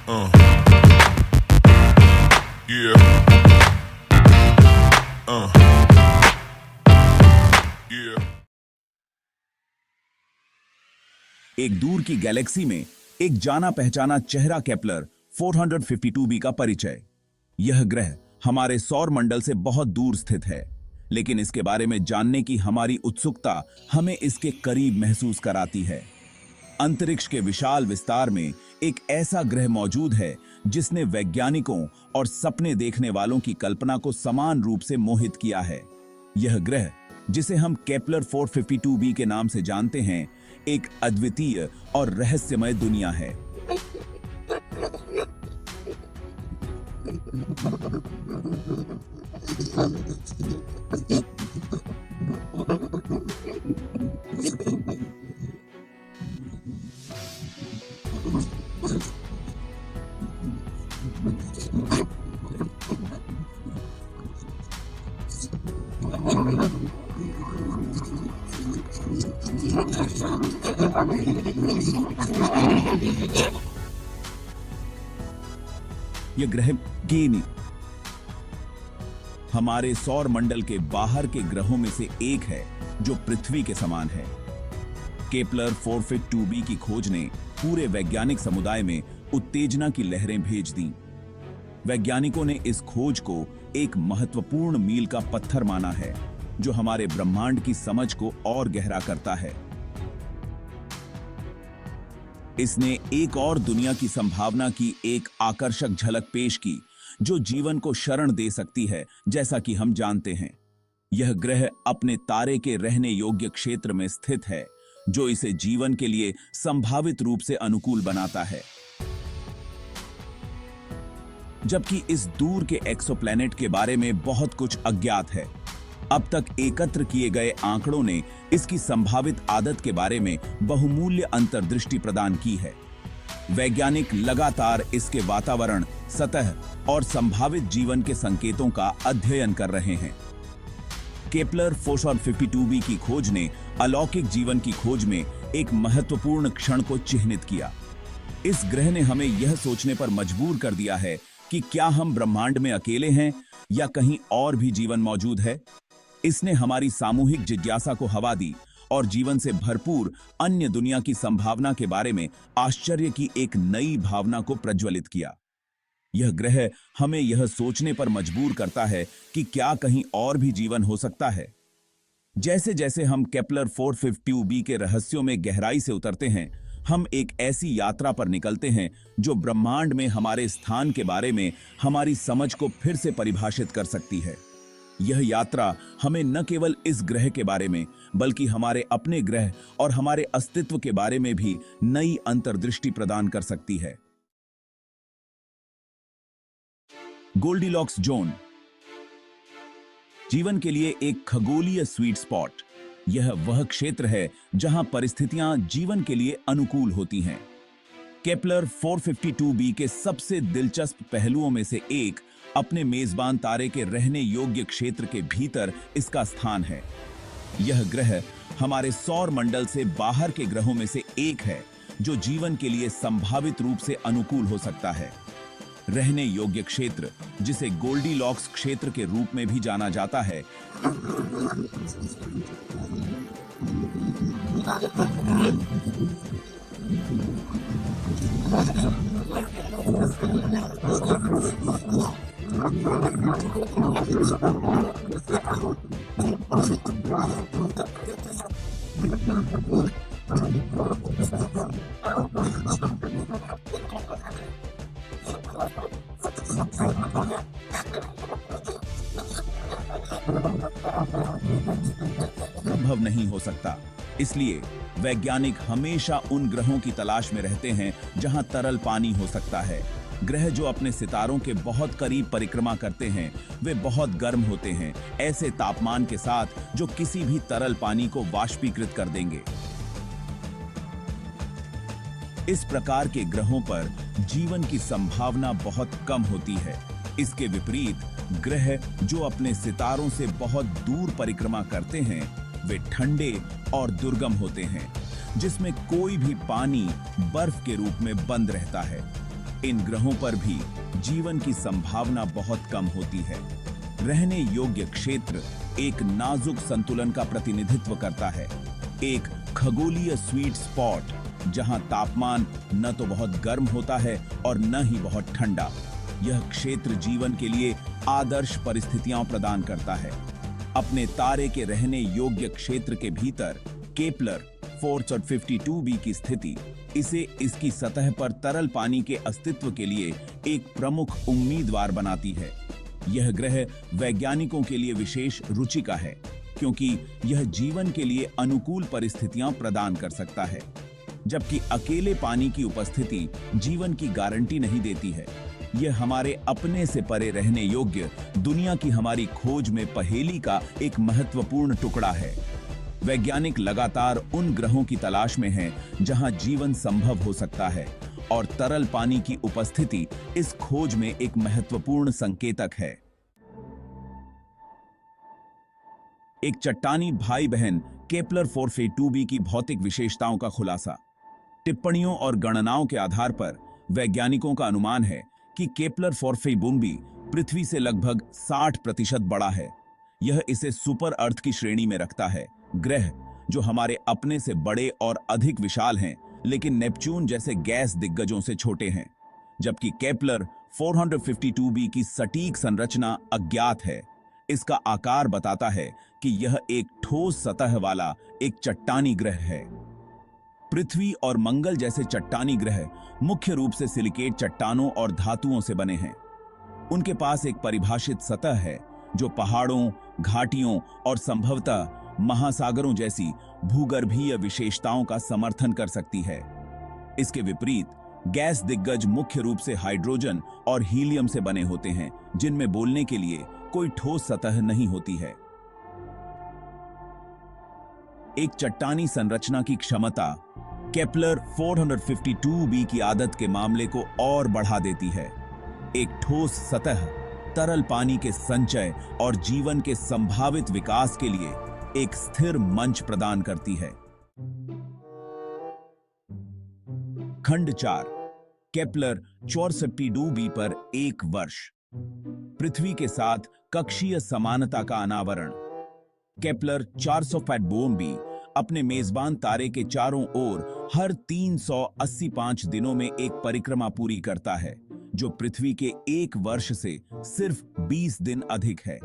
Uh, yeah. Yeah. एक दूर की गैलेक्सी में एक जाना पहचाना चेहरा केपलर 452b का परिचय। यह ग्रह हमारे सौर मंडल से बहुत दूर स्थित है, लेकिन इसके बारे में जानने की हमारी उत्सुकता हमें इसके करीब महसूस कराती है। अंतरिक्ष के विशाल विस्तार में एक ऐसा ग्रह मौजूद है जिसने वैज्ञानिकों और सपने देखने वालों की कल्पना को समान रूप से मोहित किया है। यह ग्रह, जिसे हम केपलर 452b के नाम से जानते हैं, एक अद्वितीय और रहस्यमय दुनिया है। यह ग्रह गेनी हमारे सौर मंडल के बाहर के ग्रहों में से एक है जो पृथ्वी के समान है। केपलर 452b की खोज ने पूरे वैज्ञानिक समुदाय में उत्तेजना की लहरें भेज दी। वैज्ञानिकों ने इस खोज को एक महत्वपूर्ण मील का पत्थर माना है, जो हमारे ब्रह्मांड की समझ को और गहरा करता है। इसने एक और दुनिया की संभावना की एक आकर्षक झलक पेश की, जो जीवन को शरण दे सकती है। जैसा कि हम जानते हैं, यह ग्रह अपने तारे के रहने योग्य क्षेत्र में स्थित है, जो इसे जीवन के लिए संभावित रूप से अनुकूल बनाता है। जबकि इस दूर के एक्सोप्लैनेट के बारे में बहुत कुछ अज्ञात है। अब तक एकत्र किए गए आंकड़ों ने इसकी संभावित आदत के बारे में बहुमूल्य अंतर्दृष्टि प्रदान की है। वैज्ञानिक लगातार इसके वातावरण, सतह और संभावित जीवन के संकेतों का अध्ययन कर रहे हैं। केपलर 452b की खोज ने अलौकिक जीवन की खोज में एक महत्वपूर्ण क्षण को चिह्नित किया। इस ग्रह ने हमें यह सोचने पर मजबूर कर दिया है कि क्या हम ब्रह्मांड में अकेले हैं या कहीं और भी जीवन मौजूद है। इसने हमारी सामूहिक जिज्ञासा को हवा दी और जीवन से भरपूर अन्य दुनिया की संभावना के बारे में आश्चर्य की एक नई भावना को प्रज्वलित किया। यह ग्रह हमें यह सोचने पर मजबूर करता है कि क्या कहीं और भी जीवन हो सकता है। जैसे जैसे हम केपलर 452b के रहस्यों में गहराई से उतरते हैं, हम एक ऐसी यात्रा पर निकलते हैं जो ब्रह्मांड में हमारे स्थान के बारे में हमारी समझ को फिर से परिभाषित कर सकती है। यह यात्रा हमें न केवल इस ग्रह के बारे में, बल्कि हमारे अपने ग्रह और हमारे अस्तित्व के बारे में भी नई अंतर्दृष्टि प्रदान कर सकती है। गोल्डीलॉक्स जोन, जीवन के लिए एक खगोलीय स्वीट स्पॉट। यह वह क्षेत्र है जहां परिस्थितियां जीवन के लिए अनुकूल होती हैं। केपलर 452b के सबसे दिलचस्प पहलुओं में से एक अपने मेजबान तारे के रहने योग्य क्षेत्र के भीतर इसका स्थान है। यह ग्रह हमारे सौर मंडल से बाहर के ग्रहों में से एक है जो जीवन के लिए संभावित रूप से अनुकूल हो सकता है। रहने योग्य क्षेत्र, जिसे गोल्डीलॉक्स क्षेत्र के रूप में भी जाना जाता है, संभव नहीं हो सकता। इसलिए वैज्ञानिक हमेशा उन ग्रहों की तलाश में रहते हैं जहां तरल पानी हो सकता है। ग्रह जो अपने सितारों के बहुत करीब परिक्रमा करते हैं, वे बहुत गर्म होते हैं, ऐसे तापमान के साथ जो किसी भी तरल पानी को वाष्पीकृत कर देंगे। इस प्रकार के ग्रहों पर जीवन की संभावना बहुत कम होती है। इसके विपरीत ग्रह जो अपने सितारों से बहुत दूर परिक्रमा करते हैं, वे ठंडे और दुर्गम होते हैं, जिसमें कोई भी पानी बर्फ के रूप में बंद रहता है। इन ग्रहों पर भी जीवन की संभावना बहुत कम होती है। रहने योग्य क्षेत्र एक नाजुक संतुलन का प्रतिनिधित्व करता है, एक खगोलीय स्वीट स्पॉट जहां तापमान न तो बहुत गर्म होता है और न ही बहुत ठंडा। यह क्षेत्र जीवन के लिए आदर्श परिस्थितियां प्रदान करता है। अपने तारे के रहने योग्य क्षेत्र के भीतर केपलर 452b की स्थिति इसे इसकी सतह पर तरल पानी के अस्तित्व के लिए एक प्रमुख उम्मीदवार बनाती है। यह ग्रह वैज्ञानिकों के लिए विशेष रुचि का है, क्योंकि यह जीवन के लिए अनुकूल परिस्थितियां प्रदान कर सकता है, जबकि अकेले पानी की उपस्थिति जीवन की गारंटी नहीं देती है। यह हमारे अपने से परे रहने योग्य दुनिया की हमारी खोज में पहेली का एक महत्वपूर्ण टुकड़ा है। वैज्ञानिक लगातार उन ग्रहों की तलाश में हैं जहां जीवन संभव हो सकता है, और तरल पानी की उपस्थिति इस खोज में एक महत्वपूर्ण संकेतक है। एक चट्टानी भाई बहन केपलर 452b की भौतिक विशेषताओं का खुलासा। टिप्पणियों और गणनाओं के आधार पर वैज्ञानिकों का अनुमान है कि केपलर 452b पृथ्वी से लगभग 60% बड़ा है। यह इसे सुपर अर्थ की श्रेणी में रखता है, ग्रह जो हमारे अपने से बड़े और अधिक विशाल हैं, लेकिन नेपच्यून जैसे गैस दिग्गजों से छोटे हैं। जबकि केपलर 452b की सटीक संरचना अज्ञात है। इसका आकार बताता है कि यह एक ठोस सतह वाला एक चट्टानी ग्रह है। पृथ्वी और मंगल जैसे चट्टानी ग्रह मुख्य रूप से सिलिकेट चट्टानों और धातुओं से बने हैं। उनके पास एक परिभाषित सतह है जो पहाड़ों, घाटियों और संभवतः महासागरों जैसी भूगर्भीय विशेषताओं का समर्थन कर सकती है। इसके विपरीत गैस दिग्गज मुख्य रूप से हाइड्रोजन और हीलियम से बने होते हैं, जिनमें बोलने के लिए कोई ठोस सतह नहीं होती है। एक चट्टानी संरचना की क्षमता केपलर 452b की आदत के मामले को और बढ़ा देती है। एक ठोस सतह तरल पानी के संचय और जीवन के संभावित विकास के लिए एक स्थिर मंच प्रदान करती है। खंड 4 केपलर 452b पर 1 वर्ष। पृथ्वी के साथ कक्षीय समानता का अनावरण। केपलर 452b अपने मेजबान तारे के चारों ओर हर 385 दिनों में एक परिक्रमा पूरी करता है, जो पृथ्वी के 1 वर्ष से सिर्फ 20 दिन अधिक है।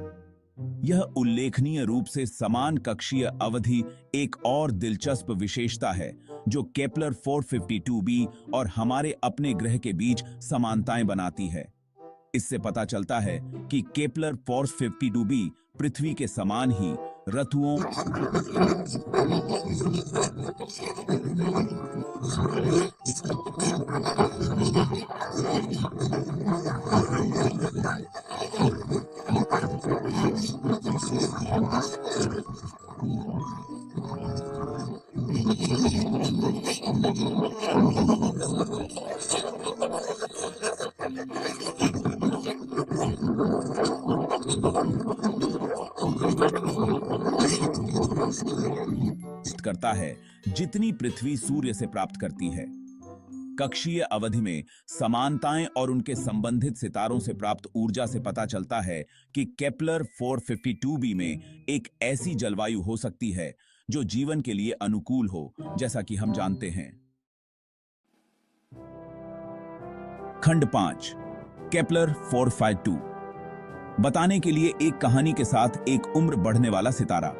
यह उल्लेखनीय रूप से समान कक्षीय अवधि एक और दिलचस्प विशेषता है जो केपलर 452b और हमारे अपने ग्रह के बीच समानताएं बनाती है। इससे पता चलता है कि केपलर 452b पृथ्वी के समान ही ऋतुओं करता है जितनी पृथ्वी सूर्य से प्राप्त करती है। कक्षीय अवधि में समानताएं और उनके संबंधित सितारों से प्राप्त ऊर्जा से पता चलता है कि केपलर 452b में एक ऐसी जलवायु हो सकती है जो जीवन के लिए अनुकूल हो, जैसा कि हम जानते हैं। खंड 5 केपलर 452 बताने के लिए एक कहानी के साथ एक उम्र बढ़ने वाला सितारा।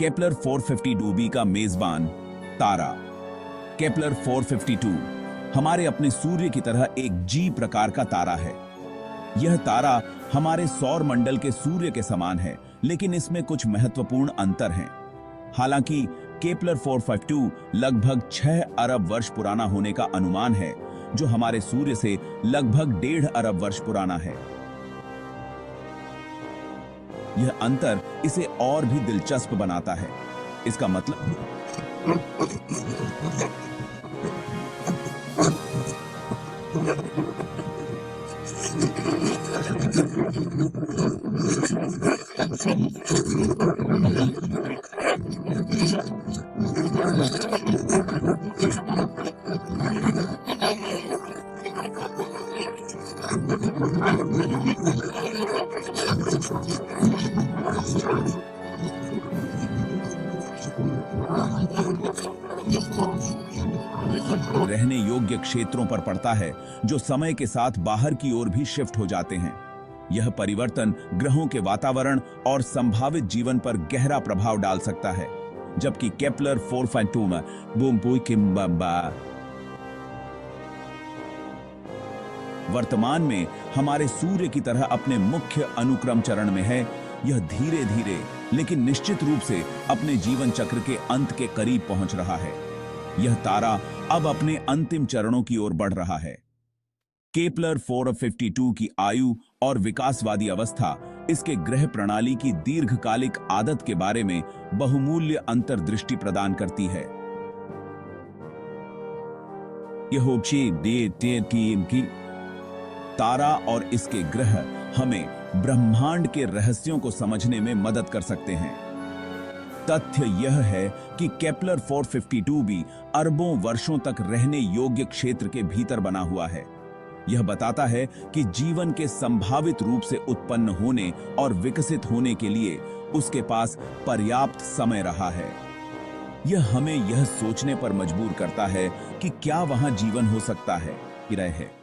केपलर 452b का मेजबान तारा केपलर 452 हमारे अपने सूर्य की तरह एक जी प्रकार का तारा है। यह तारा हमारे सौर मंडल के सूर्य के समान है, लेकिन इसमें कुछ महत्वपूर्ण अंतर हैं। हालांकि केपलर 452 लगभग 6 अरब वर्ष पुराना होने का अनुमान है, जो हमारे सूर्य से लगभग 1.5 अरब वर्ष पुराना है। यह अंतर इसे और भी दिलचस्प बनाता है। इसका मतलब रहने योग्य क्षेत्रों पर पड़ता है जो समय के साथ बाहर की ओर भी शिफ्ट हो जाते हैं। यह परिवर्तन ग्रहों के वातावरण और संभावित जीवन पर गहरा प्रभाव डाल सकता है, जबकि केपलर 4.2 में वर्तमान में हमारे सूर्य की तरह अपने मुख्य अनुक्रम चरण में है। यह धीरे धीरे लेकिन निश्चित रूप से अपने जीवन चक्र के अंत के करीब पहुंच रहा है। यह तारा अब अपने अंतिम चरणों की ओर बढ़ रहा है। केपलर 452 की आयु और विकासवादी अवस्था इसके ग्रह प्रणाली की दीर्घकालिक आदत के बारे में बहुमूल्य अंतर्दृष्टि प्रदान करती है। तारा और इसके ग्रह हमें ब्रह्मांड के रहस्यों को समझने में मदद कर सकते हैं। तथ्य यह है कि केपलर 452 भी अरबों वर्षों तक रहने योग्य क्षेत्र के भीतर बना हुआ है। यह बताता है कि जीवन के संभावित रूप से उत्पन्न होने और विकसित होने के लिए उसके पास पर्याप्त समय रहा है। यह हमें यह सोचने पर मजबूर करता है कि क्या वहां जीवन हो सकता है कि रहे।